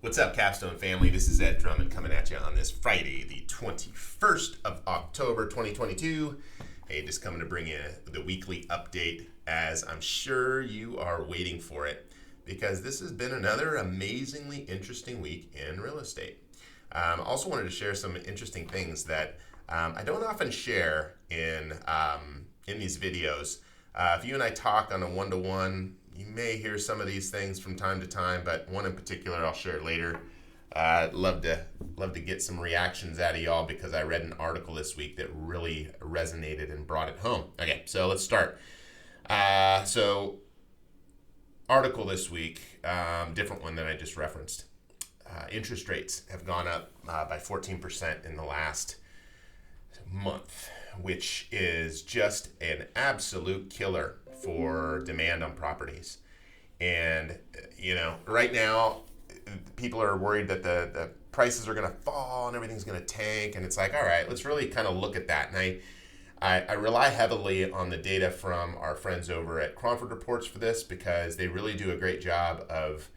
What's up, Capstone family? This is Ed Drummond coming at you on this Friday, the 21st of October, 2022. Hey, just coming to bring you the weekly update, as I'm sure you are waiting for it, because this has been another amazingly interesting week in real estate. Also wanted to share some interesting things that I don't often share in these videos. If you and I talk on a one-to-one, you may hear some of these things from time to time, but one in particular I'll share later. I'd love to get some reactions out of y'all because I read an article this week that really resonated and brought it home. Okay, so let's start. Article this week, different one than I just referenced. Interest rates have gone up by 14% in the last month, which is just an absolute killer for demand on properties. And right now people are worried that the prices are going to fall and everything's going to tank, and it's like, all right, let's really kind of look at that. And I rely heavily on the data from our friends over at Cromford Reports for this, because they really do a great job of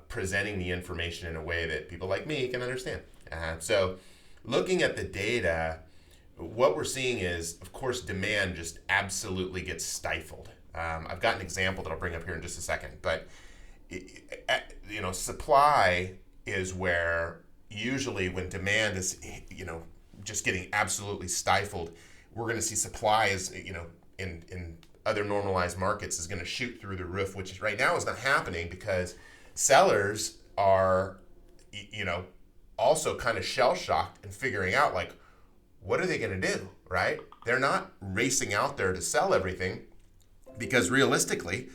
presenting the information in a way that people like me can understand. So looking at the data, what we're seeing is, of course, demand just absolutely gets stifled. I've got an example that I'll bring up here in just a second, but supply is where usually when demand is, just getting absolutely stifled, we're going to see supply is, in other normalized markets is going to shoot through the roof, which right now is not happening because sellers are, also kind of shell-shocked and figuring out, like, what are they going to do, right? They're not racing out there to sell everything because realistically,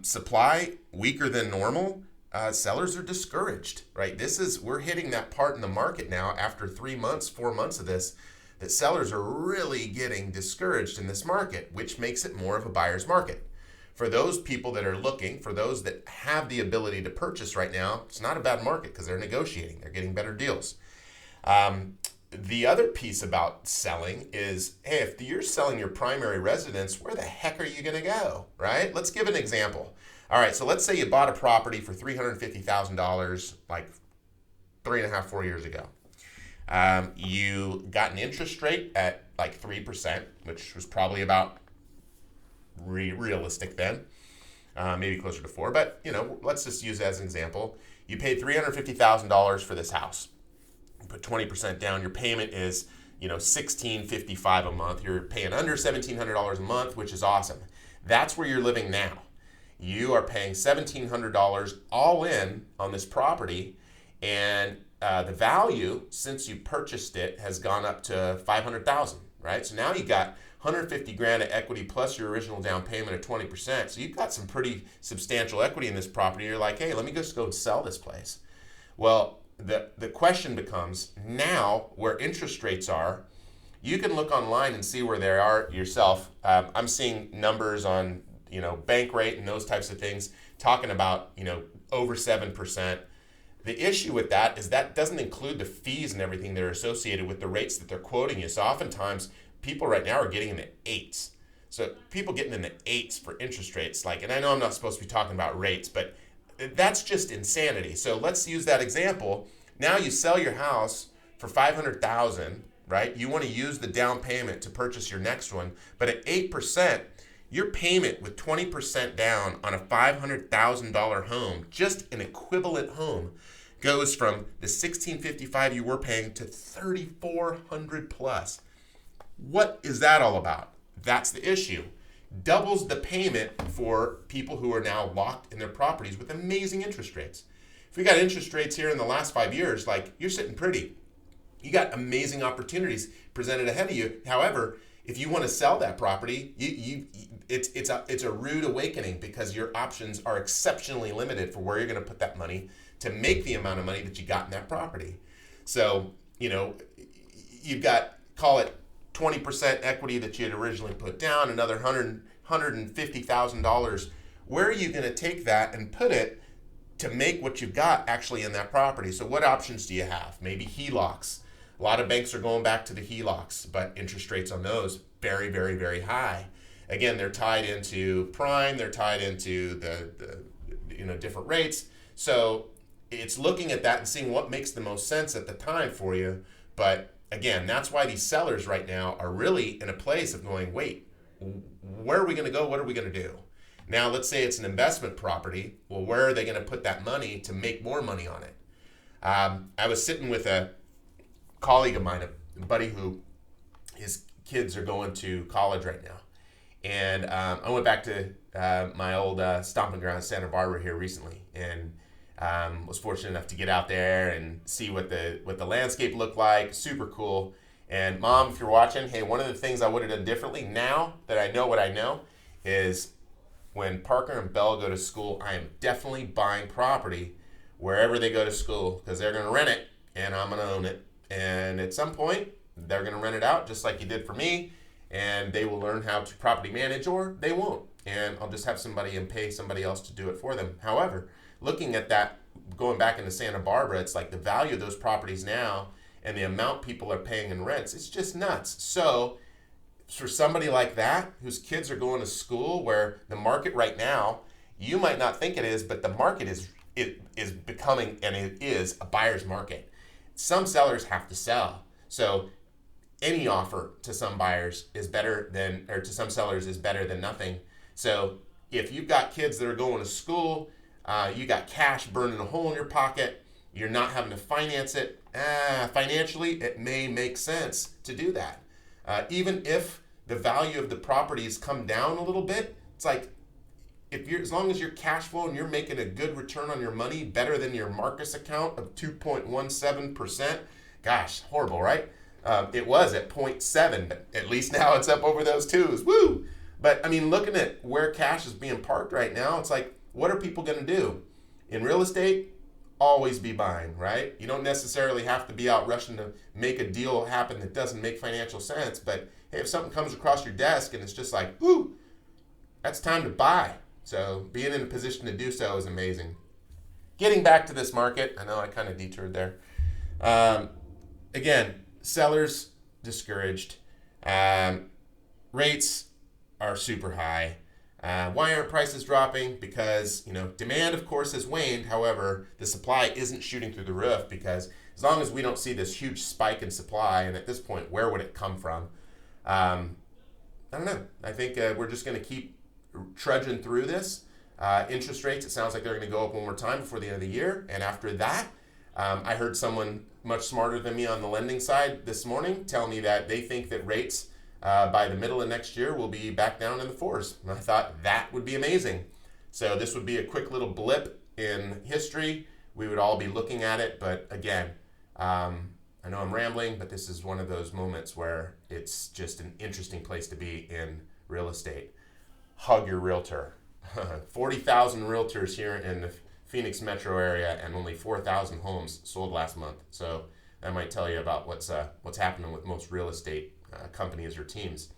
supply weaker than normal, sellers are discouraged, right? We're hitting that part in the market now after 3 months, 4 months of this, that sellers are really getting discouraged in this market, which makes it more of a buyer's market. For those people that are looking, for those that have the ability to purchase right now, it's not a bad market because they're negotiating, they're getting better deals. The other piece about selling is, hey, if you're selling your primary residence, where the heck are you going to go, right? Let's give an example. All right, so let's say you bought a property for $350,000 like 3.5, 4 years ago. You got an interest rate at like 3%, which was probably about realistic then, maybe closer to 4%, but let's just use it as an example. You paid $350,000 for this house. You put 20% down. Your payment is, $1,655 a month. You're paying under $1,700 a month, which is awesome. That's where you're living now. You are paying $1,700 all in on this property, and the value since you purchased it has gone up to $500,000, right? So now you got $150,000 of equity plus your original down payment of 20%. So you've got some pretty substantial equity in this property. You're like, hey, let me just go and sell this place. Well, the question becomes, now where interest rates are, you can look online and see where they are yourself. I'm seeing numbers on bank rate and those types of things talking about over 7%. The issue with that is that doesn't include the fees and everything that are associated with the rates that they're quoting you. So oftentimes people right now are getting in the 8s. So people getting in the 8s for interest rates, and I know I'm not supposed to be talking about rates, but that's just insanity. So let's use that example. Now you sell your house for $500,000, right? You want to use the down payment to purchase your next one, but at 8%, your payment with 20% down on a $500,000 home, just an equivalent home, goes from the $1,655 you were paying to $3,400 plus. What is that all about? That's the issue. Doubles the payment for people who are now locked in their properties with amazing interest rates. If we got interest rates here in the last 5 years, you're sitting pretty. You got amazing opportunities presented ahead of you. However, if you want to sell that property, it's a rude awakening because your options are exceptionally limited for where you're going to put that money to make the amount of money that you got in that property. So, you've got, call it 20% equity that you had originally put down, another $150,000. Where are you going to take that and put it to make what you've got actually in that property? So what options do you have? Maybe HELOCs. A lot of banks are going back to the HELOCs, but interest rates on those very, very, very high. Again, they're tied into prime. They're tied into the different rates. So it's looking at that and seeing what makes the most sense at the time for you. But again, that's why these sellers right now are really in a place of going, wait, where are we going to go? What are we going to do? Now, let's say it's an investment property. Well, where are they going to put that money to make more money on it? I was sitting with a colleague of mine, a buddy who his kids are going to college right now. And I went back to my old stomping ground, Santa Barbara, here recently, and was fortunate enough to get out there and see what the landscape looked like. Super cool. And Mom, if you're watching, hey, one of the things I would have done differently now that I know what I know is when Parker and Belle go to school, I am definitely buying property wherever they go to school because they're going to rent it and I'm going to own it. And at some point, they're going to rent it out just like you did for me, and they will learn how to property manage, or they won't. And I'll just have somebody and pay somebody else to do it for them. However, looking at that, going back into Santa Barbara, it's like the value of those properties now and the amount people are paying in rents, it's just nuts. So for somebody like that, whose kids are going to school where the market right now, you might not think it is, but the market is becoming, and it is a buyer's market. Some sellers have to sell. So any offer to some buyers is better than, or to some sellers is better than nothing. So if you've got kids that are going to school, you got cash burning a hole in your pocket, you're not having to finance it, financially, it may make sense to do that. Even if the value of the properties come down a little bit, it's like, as long as you're cash flow and you're making a good return on your money, better than your Marcus account of 2.17%, gosh, horrible, right? It was at 0.7, but at least now it's up over those twos. Woo! But I mean, looking at where cash is being parked right now, it's like, what are people going to do? In real estate, always be buying, right? You don't necessarily have to be out rushing to make a deal happen that doesn't make financial sense. But hey, if something comes across your desk and it's just like, whoo, that's time to buy. So being in a position to do so is amazing. Getting back to this market, I know I kind of detoured there. Again, sellers discouraged. Rates are super high. Why aren't prices dropping? Because, demand, of course, has waned. However, the supply isn't shooting through the roof because as long as we don't see this huge spike in supply, and at this point, where would it come from? I don't know. I think we're just going to keep trudging through this. Interest rates, it sounds like they're going to go up one more time before the end of the year. And after that, I heard someone much smarter than me on the lending side this morning tell me that they think that rates by the middle of next year will be back down in the fours. And I thought that would be amazing. So this would be a quick little blip in history. We would all be looking at it. But again, I know I'm rambling, but this is one of those moments where it's just an interesting place to be in real estate. Hug your realtor. 40,000 realtors here in the Phoenix metro area and only 4,000 homes sold last month. So that might tell you about what's happening with most real estate companies or teams.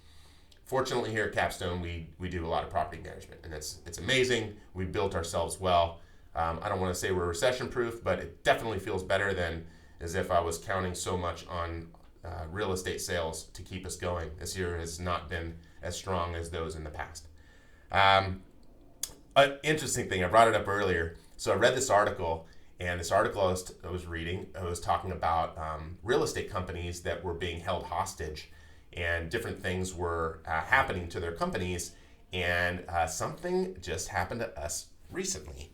Fortunately, here at Capstone, we do a lot of property management, and it's amazing. We built ourselves well. I don't want to say we're recession-proof, but it definitely feels better than as if I was counting so much on real estate sales to keep us going. This year has not been as strong as those in the past. An interesting thing, I brought it up earlier. So I read this article, and this article I was reading, I was talking about real estate companies that were being held hostage, and different things were happening to their companies, and something just happened to us recently,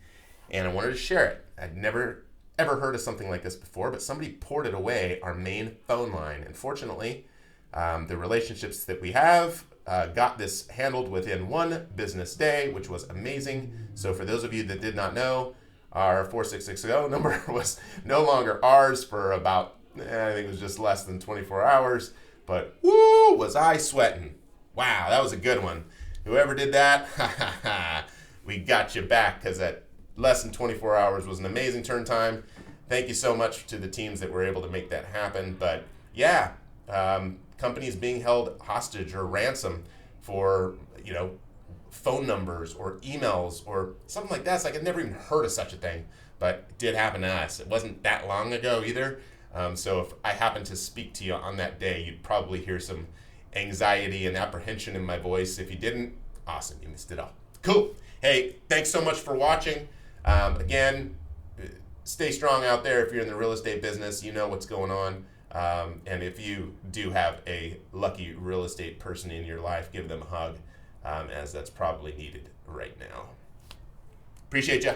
and I wanted to share it. I'd never ever heard of something like this before, but somebody ported away our main phone line, and fortunately, the relationships that we have got this handled within one business day, which was amazing. So for those of you that did not know, our 4660 number was no longer ours for about, I think it was just less than 24 hours. But woo, was I sweating. Wow, that was a good one. Whoever did that, we got you back, because at less than 24 hours was an amazing turn time. Thank you so much to the teams that were able to make that happen. But yeah, companies being held hostage or ransom for, phone numbers or emails or something like that. It's like I'd never even heard of such a thing, but it did happen to us. It wasn't that long ago either. So if I happened to speak to you on that day, you'd probably hear some anxiety and apprehension in my voice. If you didn't, awesome, you missed it all. Cool. Hey, thanks so much for watching. Again, stay strong out there. If you're in the real estate business, you know what's going on. And if you do have a lucky real estate person in your life, give them a hug, as that's probably needed right now. Appreciate you.